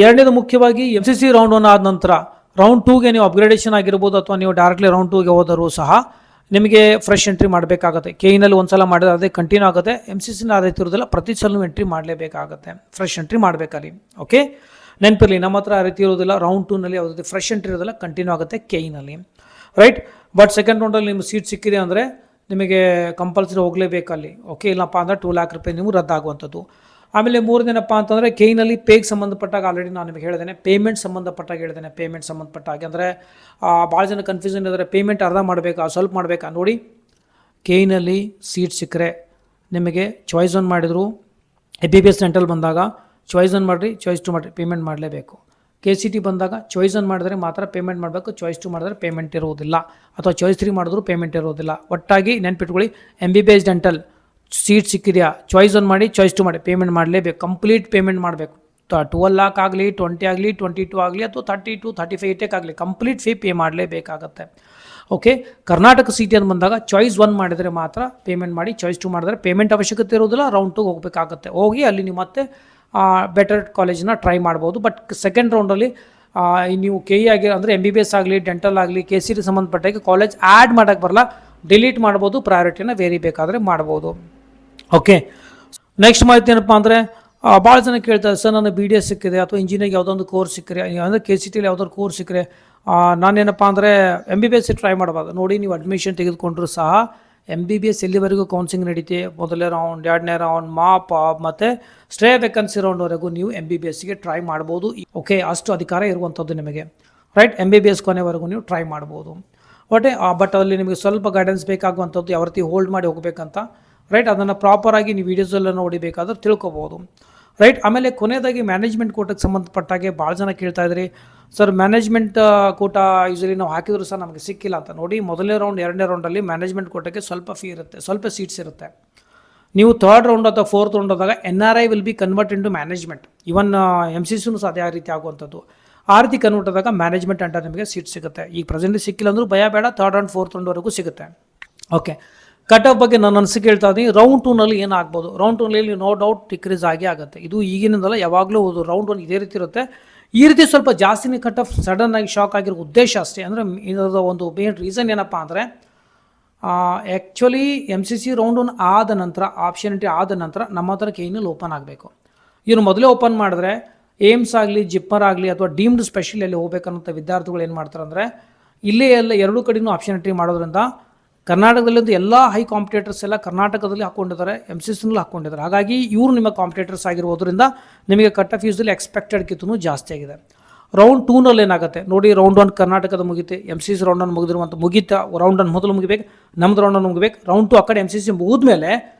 ಎರಡನೇದು ಮುಖ್ಯವಾಗಿ MCC ರೌಂಡ್ 1 ಆದ ನಂತರ ರೌಂಡ್ 2ಗೆ ನೀವು ಅಪ್ಗ್ರೇಡೇಷನ್ ಆಗಿರ್ಬೋದು, ಅಥವಾ ನೀವು ಡೈರೆಕ್ಟ್ಲಿ ರೌಂಡ್ 2ಗೆ ಹೋದರೂ ಸಹ ನಿಮಗೆ ಫ್ರೆಶ್ ಎಂಟ್ರಿ ಮಾಡಬೇಕಾಗುತ್ತೆ. KEನಲ್ಲಿ ಒಂದು ಸಲ ಮಾಡಿದ್ರೆ ಅದೇ ಕಂಟಿನ್ಯೂ ಆಗುತ್ತೆ. MCCನ ಆ ರೀತಿ ಇರೋದಿಲ್ಲ, ಪ್ರತಿ ಸಲ ಎಂಟ್ರಿ ಮಾಡಲೇಬೇಕಾಗುತ್ತೆ, ಫ್ರೆಶ್ ಎಂಟ್ರಿ ಮಾಡಬೇಕಲ್ಲಿ. ಓಕೆ, ನೆನಪಿರಲಿ, ನಮ್ಮ ಹತ್ರ ಆ ರೀತಿ ಇರೋದಿಲ್ಲ. ರೌಂಡ್ 2ನಲ್ಲಿ ಯಾವುದೇ ಫ್ರೆಶ್ ಎಂಟ್ರಿ ಇರೋದಿಲ್ಲ, ಕಂಟಿನ್ಯೂ ಆಗುತ್ತೆ KEನಲ್ಲಿ, ರೈಟ್. ಬಟ್ ಸೆಕೆಂಡ್ ರೌಂಡಲ್ಲಿ ನಿಮ್ಗೆ ಸೀಟ್ ಸಿಕ್ಕಿದೆ ಅಂದರೆ ನಿಮಗೆ ಕಂಪಲ್ಸರಿ ಹೋಗಲೇಬೇಕಲ್ಲಿ. ಓಕೆ, ಇಲ್ಲಪ್ಪ ಅಂದರೆ 2 lakh rupees ನೀವು ರದ್ದಾಗುವಂಥದ್ದು. ಆಮೇಲೆ ಮೂರನೇನಪ್ಪ ಅಂತಂದರೆ KEನಲ್ಲಿ ಪೇಗೆ ಸಂಬಂಧಪಟ್ಟಾಗ ಆಲ್ರೆಡಿ ನಾನು ನಿಮಗೆ ಹೇಳಿದ್ದೇನೆ, ಪೇಮೆಂಟ್ ಸಂಬಂಧಪಟ್ಟಾಗ ಹೇಳಿದ್ದೇನೆ. ಪೇಮೆಂಟ್ ಸಂಬಂಧಪಟ್ಟಾಗ ಅಂದರೆ ಭಾಳ ಜನ ಕನ್ಫ್ಯೂಷನ್ ಇದ್ದಾರೆ, ಪೇಮೆಂಟ್ ಅರ್ಧ ಮಾಡಬೇಕಾ ಸ್ವಲ್ಪ ಮಾಡಬೇಕಾ? ನೋಡಿ, KEನಲ್ಲಿ ಸೀಟ್ ಸಿಕ್ಕರೆ ನಿಮಗೆ ಚಾಯ್ಸ್ 1 ಮಾಡಿದ್ರು, MBBS ಸೆಂಟ್ರಲ್ ಬಂದಾಗ ಚಾಯ್ಸ್ 1 ಮಾಡಿರಿ, ಚಾಯ್ಸ್ 2 ಮಾಡಿರಿ, ಪೇಮೆಂಟ್ ಮಾಡಲೇಬೇಕು. KCT ಬಂದಾಗ ಚಾಯ್ಸ್ 1 ಮಾಡಿದ್ರೆ ಮಾತ್ರ ಪೇಮೆಂಟ್ ಮಾಡಬೇಕು, ಚಾಯ್ಸ್ 2 ಮಾಡಿದ್ರೆ ಪೇಮೆಂಟ್ ಇರೋದಿಲ್ಲ, ಅಥವಾ ಚಾಯ್ಸ್ 3 ಮಾಡಿದ್ರು ಪೇಮೆಂಟ್ ಇರೋದಿಲ್ಲ. ಒಟ್ಟಾಗಿ ನೆನ್ಪಿಟ್ಕೊಳ್ಳಿ, MBBS ಡೆಂಟಲ್ ಸೀಟ್ ಸಿಕ್ಕಿದೆಯಾ, ಚಾಯ್ಸ್ 1 ಮಾಡಿ, ಚಾಯ್ಸ್ 2 ಮಾಡಿ, ಪೇಮೆಂಟ್ ಮಾಡಲೇಬೇಕು, ಕಂಪ್ಲೀಟ್ ಪೇಮೆಂಟ್ ಮಾಡಬೇಕು. 12 lakh ಆಗಲಿ, 20 ಆಗಲಿ, 22 ಆಗಲಿ, ಅಥವಾ 32, 35 ಟೇಕ್ ಆಗಲಿ, ಕಂಪ್ಲೀಟ್ ಫೀ ಪೇ ಮಾಡಲೇಬೇಕಾಗತ್ತೆ. ಓಕೆ, ಕರ್ನಾಟಕ ಸಿಟಿ ಅಂತ ಬಂದಾಗ ಚಾಯ್ಸ್ 1 ಮಾಡಿದರೆ ಮಾತ್ರ ಪೇಮೆಂಟ್ ಮಾಡಿ, ಚಾಯ್ಸ್ 2 ಮಾಡಿದ್ರೆ ಪೇಮೆಂಟ್ ಅವಶ್ಯಕತೆ ಇರೋದಿಲ್ಲ. ರೌಂಡ್ 2 ಹೋಗಬೇಕಾಗತ್ತೆ. ಹೋಗಿ ಅಲ್ಲಿ ನೀವು ಮತ್ತೆ ಬೆಟರ್ ಕಾಲೇಜನ್ನ ಟ್ರೈ ಮಾಡ್ಬೋದು. ಬಟ್ ಸೆಕೆಂಡ್ ರೌಂಡಲ್ಲಿ ನೀವು KE ಆಗಿ ಅಂದರೆ MBBS ಆಗಲಿ, ಡೆಂಟಲ್ ಆಗಲಿ, KCT ಸಂಬಂಧಪಟ್ಟಾಗ ಕಾಲೇಜ್ ಆ್ಯಡ್ ಮಾಡೋಕ್ಕೆ ಬರಲ್ಲ, ಡಿಲೀಟ್ ಮಾಡ್ಬೋದು, ಪ್ರಯಾರಿಟಿನ ವೇರಿ ಬೇಕಾದರೆ ಮಾಡ್ಬೋದು. ಓಕೆ, ನೆಕ್ಸ್ಟ್ ಮಾಹಿತಿ ಏನಪ್ಪ ಅಂದರೆ ಭಾಳ ಜನ ಕೇಳ್ತಾರೆ, ಸರ್ ನನ್ನ ಬಿ ಡಿ ಎಸ್ ಸಿಕ್ಕಿದೆ ಅಥವಾ ಇಂಜಿನಿಯರಿಂಗ್ ಯಾವುದೊಂದು ಕೋರ್ಸ್ ಸಿಕ್ಕರೆ, ಅಂದರೆ ಕೆ ಸಿ ಟಿಲಿ ಯಾವುದಾದ್ರು ಕೋರ್ಸ್ ಸಿಕ್ಕರೆ ನಾನೇನಪ್ಪ ಅಂದರೆ MBBS ಟ್ರೈ ಮಾಡಬಾರ್ದು. ನೋಡಿ, ನೀವು ಅಡ್ಮಿಷನ್ ತೆಗೆದುಕೊಂಡ್ರೂ ಸಹ MBBS ಎಲ್ಲಿವರೆಗೂ ಕೌನ್ಸಿಲಿಂಗ್ ನಡೀತೆ, ಮೊದಲನೇ ರೌಂಡ್, ಎರಡನೇ ರೌಂಡ್, ಮಾಪ್ ಮತ್ತು ಸ್ಟ್ರೇ ವೇಕೆನ್ಸಿ ರೌಂಡ್ವರೆಗೂ ನೀವು MBBSಗೆ ಟ್ರೈ ಮಾಡ್ಬೋದು. ಓಕೆ, ಅಷ್ಟು ಅಧಿಕಾರ ಇರುವಂಥದ್ದು ನಿಮಗೆ, ರೈಟ್. MBBS ಕೊನೆವರೆಗೂ ನೀವು ಟ್ರೈ ಮಾಡ್ಬೋದು. ಬಟ್ ಅಲ್ಲಿ ನಿಮಗೆ ಸ್ವಲ್ಪ ಗೈಡೆನ್ಸ್ ಬೇಕಾಗುವಂಥದ್ದು, ಯಾವ ರೀತಿ ಹೋಲ್ಡ್ ಮಾಡಿ ಹೋಗಬೇಕಂತ, ರೈಟ್. ಅದನ್ನು ಪ್ರಾಪರಾಗಿ ನೀವು ವೀಡಿಯೋಸೆಲ್ಲ ನೋಡಿಬೇಕಾದ್ರೆ ತಿಳ್ಕೊಬೋದು, ರೈಟ್. ಆಮೇಲೆ ಕೊನೆಯದಾಗಿ ಮ್ಯಾನೇಜ್ಮೆಂಟ್ ಕೋಟಕ್ಕೆ ಸಂಬಂಧಪಟ್ಟಾಗೆ ಭಾಳ ಜನ ಕೇಳ್ತಾ ಇದ್ರಿ, ಸರ್ ಮ್ಯಾನೇಜ್ಮೆಂಟ್ ಕೋಟ ಯೂಸಲಿ ನಾವು ಹಾಕಿದ್ರು ಸಹ ನಮಗೆ ಸಿಕ್ಕಿಲ್ಲ ಅಂತ. ನೋಡಿ, ಮೊದಲನೇ ರೌಂಡ್, ಎರಡನೇ ರೌಂಡಲ್ಲಿ ಮ್ಯಾನೇಜ್ಮೆಂಟ್ ಕೋಟಕ್ಕೆ ಸ್ವಲ್ಪ ಫೀ ಇರುತ್ತೆ, ಸ್ವಲ್ಪ ಸೀಟ್ಸ್ ಇರುತ್ತೆ. ನೀವು ಥರ್ಡ್ ರೌಂಡ್ ಅಥವಾ ಫೋರ್ತ್ ರೌಂಡ್ ಆದಾಗ NRI will be convert into management. Even MCCನೂ ಸಹ ಅದೇ ರೀತಿ ಆಗುವಂಥದ್ದು. ಆ ರೀತಿ ಕನ್ವರ್ಟ್ ಆದಾಗ ಮ್ಯಾನೇಜ್ಮೆಂಟ್ ಅಂತ ನಿಮಗೆ ಸೀಟ್ ಸಿಗುತ್ತೆ. ಈಗ ಪ್ರೆಸೆಂಟ್ಲಿ ಸಿಕ್ಕಿಲ್ಲ ಅಂದರೂ ಭಯ ಬೇಡ, ಥರ್ಡ್ ರೌಂಡ್, ಫೋರ್ತ್ ರೌಂಡ್ವರೆಗೂ ಸಿಗುತ್ತೆ. ಓಕೆ, ಕಟ್ ಆಫ್ ಬಗ್ಗೆ ನಾನು ಅನಿಸಿಕೆ ಹೇಳ್ತಾ ಇದ್ದೀನಿ. ರೌಂಡ್ 2ನಲ್ಲಿ ಏನಾಗ್ಬೋದು, ರೌಂಡ್ 2ನಲ್ಲಿ ನೋ ಡೌಟ್ ಡಿಕ್ರೀಸ್ ಆಗತ್ತೆ. ಇದು ಈಗಿನಿಂದಲ್ಲ, ಯಾವಾಗಲೂ ರೌಂಡ್ 1 ಇದೇ ರೀತಿ ಇರುತ್ತೆ. ಈ ರೀತಿ ಸ್ವಲ್ಪ ಜಾಸ್ತಿನೇ ಕಟ್ ಆಫ್ ಸಡನ್ ಆಗಿ ಶಾಕ್ ಆಗಿರೋ ಉದ್ದೇಶ ಅಷ್ಟೇ. ಅಂದರೆ ಇದರ ಒಂದು ಮೇನ್ ರೀಸನ್ ಏನಪ್ಪ ಅಂದರೆ, ಆ್ಯಕ್ಚುಲಿ MCC ರೌಂಡ್ 1 ಆದ ನಂತರ, ಆಪ್ಷನಿಟಿ ಆದ ನಂತರ ನಮ್ಮ ಹತ್ರ KNL ಓಪನ್ ಆಗಬೇಕು. ಇನ್ನು ಮೊದಲೇ ಓಪನ್ ಮಾಡಿದ್ರೆ ಏಮ್ಸ್ ಆಗಲಿ, ಜಿಪ್ಪರ್ ಆಗಲಿ ಅಥವಾ ಡೀಮ್ಡ್ ಸ್ಪೆಷಲ್ ಎಲ್ಲಿ ಹೋಗ್ಬೇಕನ್ನೋಂಥ ವಿದ್ಯಾರ್ಥಿಗಳು ಏನು ಮಾಡ್ತಾರೆ ಅಂದರೆ, ಇಲ್ಲೇ ಎಲ್ಲ ಎರಡೂ ಕಡೆಯೂ ಆಪ್ಷನಿಟಿ ಮಾಡೋದ್ರಿಂದ ಕರ್ನಾಟಕದಲ್ಲಿಂದ ಎಲ್ಲ ಹೈ ಕಾಂಪಿಟೇಟರ್ಸ್ ಎಲ್ಲ ಕರ್ನಾಟಕದಲ್ಲಿ ಹಾಕ್ಕೊಂಡಿದ್ದಾರೆ, MCCನಲ್ಲೂ ಹಾಕ್ಕೊಂಡಿದ್ದಾರೆ. ಹಾಗಾಗಿ ಇವರು ನಿಮ್ಮ ಕಾಂಪಿಟೇಟರ್ಸ್ ಆಗಿರೋದ್ರಿಂದ ನಿಮಗೆ ಕಟ್ ಆಫ್ ಯೂಸಲ್ಲಿ ಎಕ್ಸ್ಪೆಕ್ಟೆಡ್ಗಿಂತಲೂ ಜಾಸ್ತಿ ಆಗಿದೆ. ರೌಂಡ್ 2ನಲ್ಲಿ ಏನಾಗುತ್ತೆ ನೋಡಿ, ರೌಂಡ್ 1 ಕರ್ನಾಟಕದ ಮುಗಿತೆ, MCC ರೌಂಡ್ 1 ಮುಗಿದಿರುವಂಥ ರೌಂಡ್ 1 ಮೊದಲು ಮುಗಿಬೇಕು, ನಮ್ಮದು ರೌಂಡ್ 1 ಮುಗಿಬೇಕು. ರೌಂಡ್ 2 ಆ ಕಡೆ MCC ಮುಗಿದ್ಮೇಲೆ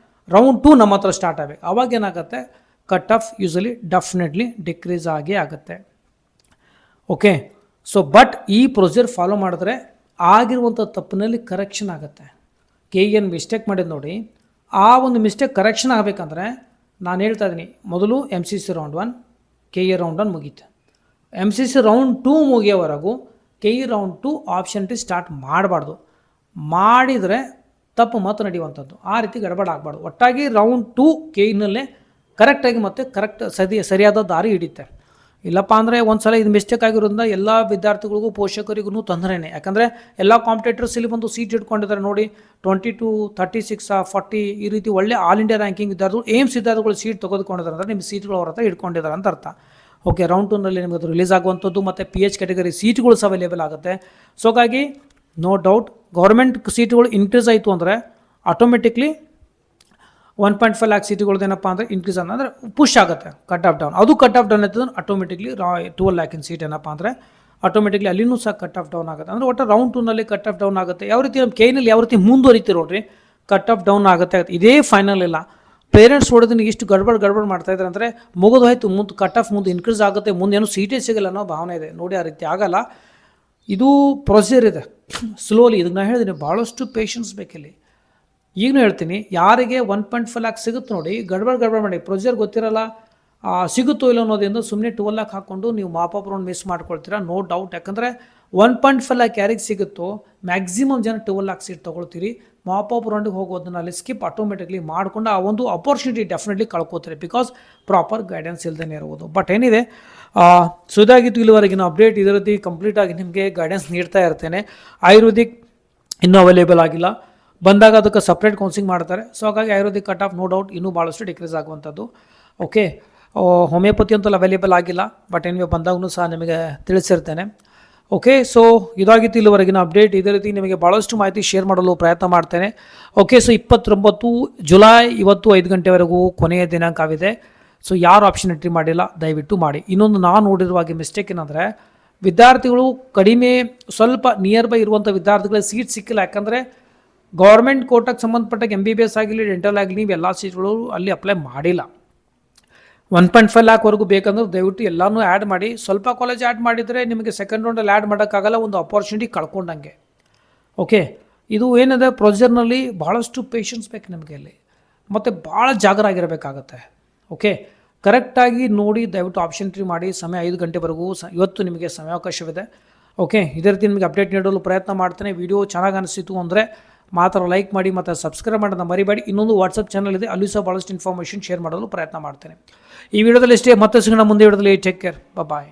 ರೌಂಡ್ 2 ನಮ್ಮ ಹತ್ರ ಸ್ಟಾರ್ಟ್ ಆಗಬೇಕು. ಅವಾಗ ಏನಾಗುತ್ತೆ, cut off usually definitely decrease ಆಗುತ್ತೆ. ಓಕೆ, ಸೊ ಬಟ್ ಈ ಪ್ರೊಸೀಜರ್ ಫಾಲೋ ಮಾಡಿದ್ರೆ ಆಗಿರುವಂಥ ತಪ್ಪಿನಲ್ಲಿ ಕರೆಕ್ಷನ್ ಆಗುತ್ತೆ. ಏನು ಮಿಸ್ಟೇಕ್ ಮಾಡಿದ್ದು ನೋಡಿ, ಆ ಒಂದು ಮಿಸ್ಟೇಕ್ ಕರೆಕ್ಷನ್ ಆಗಬೇಕಂದ್ರೆ ನಾನು ಹೇಳ್ತಾ ಇದ್ದೀನಿ, ಮೊದಲು MCC ರೌಂಡ್ 1, KE ರೌಂಡ್ 1 ಮುಗೀತು. MCC ರೌಂಡ್ 2 ಮುಗಿಯೋವರೆಗೂ KE ರೌಂಡ್ 2 ಆಪ್ಷನಿಟಿ ಸ್ಟಾರ್ಟ್ ಮಾಡಬಾರ್ದು. ಮಾಡಿದರೆ ತಪ್ಪು ಮತ್ತು ನಡೆಯುವಂಥದ್ದು, ಆ ರೀತಿ ಗಡಬಡ ಆಗಬಾರ್ದು. ಒಟ್ಟಾಗಿ ರೌಂಡ್ 2 KEನಲ್ಲೇ ಕರೆಕ್ಟಾಗಿ ಮತ್ತು ಸರಿಯಾದ ದಾರಿ ಹಿಡಿಯುತ್ತೆ. ಇಲ್ಲಪ್ಪ ಅಂದರೆ ಒಂದು ಸಲ ಇದು ಮಿಸ್ಟೇಕ್ ಆಗಿರೋದ್ರಿಂದ ಎಲ್ಲ ವಿದ್ಯಾರ್ಥಿಗಳಿಗೂ ಪೋಷಕರಿಗೂ ತೊಂದರೆನೇ. ಯಾಕಂದರೆ ಎಲ್ಲ ಕಾಂಪಿಟೇಟರ್ಸ್ ಇಲ್ಲಿ ಬಂದು ಸೀಟ್ ಇಟ್ಕೊಂಡಿದ್ದಾರೆ ನೋಡಿ, 22, 36, 40 ಈ ರೀತಿ ಒಳ್ಳೆ ಆಲ್ ಇಂಡಿಯಾ ರ್ಯಾಂಕಿಂಗ್ ವಿದ್ಯಾರ್ಥಿಗಳು, ಏಮ್ಸ್ ವಿದ್ಯಾರ್ಥಿಗಳು ಸೀಟ್ ತೆಗೆದುಕೊಂಡಿದ್ದಾರೆ ಅಂದರೆ ನಿಮ್ಮ ಸೀಟ್ಗಳು ಅವ್ರ ಹತ್ರ ಇಟ್ಕೊಂಡಿದ್ದಾರೆ ಅಂತ ಅರ್ಥ. ಓಕೆ, ರೌಂಡ್ 2ನಲ್ಲಿ ನಿಮಗೆ ಅದು ರಿಲೀಸ್ ಆಗುವಂಥದ್ದು ಮತ್ತು PH ಕ್ಯಾಟಗರಿ ಸೀಟ್ಗಳು ಸಹ ಅವೈಲೇಬಲ್ ಆಗುತ್ತೆ. ಸೊ ಹಾಗಾಗಿ ನೋ ಡೌಟ್ ಗೌರ್ಮೆಂಟ್ ಸೀಟ್ಗಳು ಇನ್ಕ್ರೀಸ್ ಆಯಿತು ಅಂದರೆ ಆಟೋಮೆಟಿಕ್ಲಿ 1.5 ಲ್ಯಾಕ್ ಸೀಟ್ಗಳದ್ದೇನಪ್ಪ ಅಂದರೆ ಇನ್ಕ್ರೀಸ್ ಅಂದರೆ ಪುಷ್ ಆಗುತ್ತೆ ಕಟ್ ಆಫ್ ಡೌನ್. ಅದು ಕಟ್ ಆಫ್ ಡೌನ್ ಆಯ್ತಂದ್ರೆ ಆಟೋಮೆಟಿಕ್ಲಿ 12 ಲ್ಯಾಕಿನ ಸೀಟ್ ಏನಪ್ಪ ಅಂದರೆ ಆಟೋಮೆಟಿಕ್ಲಿ ಅಲ್ಲಿನೂ ಸಹ ಕಟ್ ಆಫ್ ಡೌನ್ ಆಗುತ್ತೆ. ಅಂದರೆ ಒಟ್ಟು ರೌಂಡ್ 2ನಲ್ಲಿ ಕಟ್ ಆಫ್ ಡೌನ್ ಆಗುತ್ತೆ. ಯಾವ ರೀತಿ ನಮ್ಮ KNL ಯಾವ ರೀತಿ ಮುಂದುವರಿತೀವಿ ನೋಡ್ರಿ, ಕಟ್ ಆಫ್ ಡೌನ್ ಆಗುತ್ತೆ. ಇದೇ ಫೈನಲ್ ಇಲ್ಲ, ಪೇರೆಂಟ್ಸ್ ಹೊಡೆದು ಇಷ್ಟು ಗಡ್ಬಡ್ ಮಾಡ್ತಾ ಇದ್ದಾರೆ ಅಂದರೆ ಮುಗಿದು ಹೋಯ್ತು, ಮುಂದೆ ಕಟ್ ಆಫ್ ಮುಂದೆ ಇನ್ಕ್ರೀಸ್ ಆಗುತ್ತೆ, ಮುಂದೆ ಏನೂ ಸೀಟೇ ಸಿಗಲ್ಲ ಅನ್ನೋ ಭಾವನೆ ಇದೆ. ನೋಡಿ, ಆ ರೀತಿ ಆಗಲ್ಲ. ಇದು ಪ್ರೊಸೀಜರ್ ಇದೆ, ಸ್ಲೋಲಿ. ಇದಕ್ಕೆ ನಾನು ಹೇಳಿದ್ದೀನಿ, ಭಾಳಷ್ಟು ಪೇಷನ್ಸ್ ಬೇಕಿಲ್ಲಿ. ಈಗಲೂ ಹೇಳ್ತೀನಿ, ಯಾರಿಗೆ 1.5 ಲ್ಯಾಕ್ ಸಿಗುತ್ತೆ ನೋಡಿ, ಗಡ್ಬಡ್ ಮಾಡಿ ಪ್ರೊಸೀಜರ್ ಗೊತ್ತಿರಲ್ಲ, ಸಿಗುತ್ತೋ ಇಲ್ಲ ಅನ್ನೋದ್ರಿಂದ ಸುಮ್ಮನೆ 12 ಲ್ಯಾಕ್ ಹಾಕ್ಕೊಂಡು ನೀವು ಮಾಪಪ್ ರೌಂಡ್ ಮಿಸ್ ಮಾಡ್ಕೊಳ್ತೀರಾ, ನೋ ಡೌಟ್. ಯಾಕಂದರೆ 1.5 ಲ್ಯಾಕ್ ಯಾರಿಗೆ ಸಿಗುತ್ತೋ ಮ್ಯಾಕ್ಸಿಮಮ್ ಜನ 12 ಲ್ಯಾಕ್ ಸೀಟ್ ತೊಗೊಳ್ತೀರಿ. ಮಾಪಪ್ ರೌಂಡಿಗೆ ಹೋಗೋದನ್ನ ಅಲ್ಲಿ ಸ್ಕಿಪ್ ಆಟೋಮೆಟಿಕ್ಲಿ ಮಾಡಿಕೊಂಡು ಆ ಒಂದು ಅಪರ್ಚುನಿಟಿ ಡೆಫಿನೆಟ್ಲಿ ಕಳ್ಕೋತೀರಿ, ಬಿಕಾಸ್ ಪ್ರಾಪರ್ ಗೈಡೆನ್ಸ್ ಇಲ್ಲದೇ ಇರ್ಬೋದು. ಬಟ್ ಏನಿದೆ, ಸೊ ಇದಾಗಿತ್ತು ಇಲ್ಲಿವರೆಗಿನ ಅಪ್ಡೇಟ್. ಇದೇ ರೀತಿ ಕಂಪ್ಲೀಟಾಗಿ ನಿಮಗೆ ಗೈಡೆನ್ಸ್ ನೀಡ್ತಾ ಇರ್ತೇನೆ. ಆಯುರ್ವೇದಿಕ್ ಇನ್ನೂ ಅವೈಲೇಬಲ್ ಆಗಿಲ್ಲ, ಬಂದಾಗ ಅದಕ್ಕೆ ಸಪ್ರೇಟ್ ಕೌನ್ಸಿಲಿಂಗ್ ಮಾಡ್ತಾರೆ. ಸೊ ಹಾಗಾಗಿ ayurvedic cut off no doubt ಇನ್ನೂ ಭಾಳಷ್ಟು ಡಿಕ್ರೀಸ್ ಆಗುವಂಥದ್ದು. ಓಕೆ, ಹೋಮಿಯೋಪತಿ ಅಂತೂ ಅವೈಲೇಬಲ್ ಆಗಿಲ್ಲ, ಬಟ್ ಏನಿವೆ ಬಂದಾಗೂ ಸಹ ನಿಮಗೆ ತಿಳಿಸಿರ್ತೇನೆ. ಓಕೆ, ಸೊ ಇದಾಗಿತ್ತು ಇಲ್ಲಿವರೆಗಿನ ಅಪ್ಡೇಟ್. ಇದೇ ರೀತಿ ನಿಮಗೆ ಭಾಳಷ್ಟು ಮಾಹಿತಿ ಶೇರ್ ಮಾಡಲು ಪ್ರಯತ್ನ ಮಾಡ್ತೇನೆ. ಓಕೆ, ಸೊ 29 ಜುಲೈ ಇವತ್ತು 5 ಗಂಟೆವರೆಗೂ ಕೊನೆಯ ದಿನಾಂಕವಿದೆ. ಸೊ ಯಾರು ಆಪ್ಷನ್ ಎಂಟ್ರಿ ಮಾಡಿಲ್ಲ ದಯವಿಟ್ಟು ಮಾಡಿ. ಇನ್ನೊಂದು ನಾನು ನೋಡಿರುವಾಗೆ ಮಿಸ್ಟೇಕ್ ಏನಂದರೆ, ವಿದ್ಯಾರ್ಥಿಗಳು ಕಡಿಮೆ ಸ್ವಲ್ಪ ನಿಯರ್ ಬೈ ಇರುವಂಥ ವಿದ್ಯಾರ್ಥಿಗಳಿಗೆ ಸೀಟ್ ಸಿಕ್ಕಿಲ್ಲ. ಯಾಕಂದರೆ ಗೌರ್ಮೆಂಟ್ ಕೋಟಾಗೆ ಸಂಬಂಧಪಟ್ಟಾಗ MBBS ಆಗಲಿ, ಡೆಂಟಲ್ ಆಗಲಿ, ನೀವು ಎಲ್ಲ ಸೀಟ್ಗಳು ಅಲ್ಲಿ ಅಪ್ಲೈ ಮಾಡಿಲ್ಲ. 1.5 ಲ್ಯಾಕ್ವರೆಗೂ ಬೇಕಂದ್ರೆ ದಯವಿಟ್ಟು ಎಲ್ಲನೂ ಆ್ಯಡ್ ಮಾಡಿ. ಸ್ವಲ್ಪ ಕಾಲೇಜ್ ಆ್ಯಡ್ ಮಾಡಿದರೆ ನಿಮಗೆ ಸೆಕೆಂಡ್ ರೌಂಡಲ್ಲಿ ಆ್ಯಡ್ ಮಾಡೋಕ್ಕಾಗಲ್ಲ, ಒಂದು ಅಪರ್ಚುನಿಟಿ ಕಳ್ಕೊಂಡಂಗೆ. ಓಕೆ, ಇದು ಏನಿದೆ ಪ್ರೊಸೀಜರ್ನಲ್ಲಿ ಭಾಳಷ್ಟು ಪೇಷನ್ಸ್ ಬೇಕು ನಿಮಗೆ ಅಲ್ಲಿ, ಮತ್ತು ಭಾಳ ಜಾಗರಾಗಿರಬೇಕಾಗತ್ತೆ. ಓಕೆ, ಕರೆಕ್ಟಾಗಿ ನೋಡಿ ದಯವಿಟ್ಟು ಆಪ್ಷನ್ ಎಂಟ್ರಿ ಮಾಡಿ. ಸಮಯ 5 ಗಂಟೆವರೆಗೂ ಇವತ್ತು ನಿಮಗೆ ಸಮಯಾವಕಾಶವಿದೆ. ಓಕೆ, ಇದೇ ರೀತಿ ನಿಮಗೆ ಅಪ್ಡೇಟ್ ನೀಡಲು ಪ್ರಯತ್ನ ಮಾಡ್ತೇನೆ. ವಿಡಿಯೋ ಚೆನ್ನಾಗಿ ಅನಿಸಿತು ಅಂದರೆ ಮಾತ್ರ ಲೈಕ್ ಮಾಡಿ ಮತ್ತು ಸಬ್ಸ್ಕ್ರೈಬ್ ಮಾಡೋದನ್ನ ಮರಿಬೇಡಿ. ಇನ್ನೊಂದು ವಾಟ್ಸಪ್ ಚಾನಲ್ ಇದೆ, ಅಲ್ಲಿ ಸಹ ಭಾಳಷ್ಟು ಇನ್ಫಾರ್ಮೇಷನ್ ಶೇರ್ ಮಾಡಲು ಪ್ರಯತ್ನ ಮಾಡ್ತೇನೆ. ಈ ವಿಡಿಯೋದಲ್ಲಿ ಇಷ್ಟೇ, ಮತ್ತೆ ಸಿಗೋಣ ಮುಂದೆ ವಿಡಿಯೋದಲ್ಲಿ. ಟೇಕ್ ಕೇರ್, ಬಾಯ್.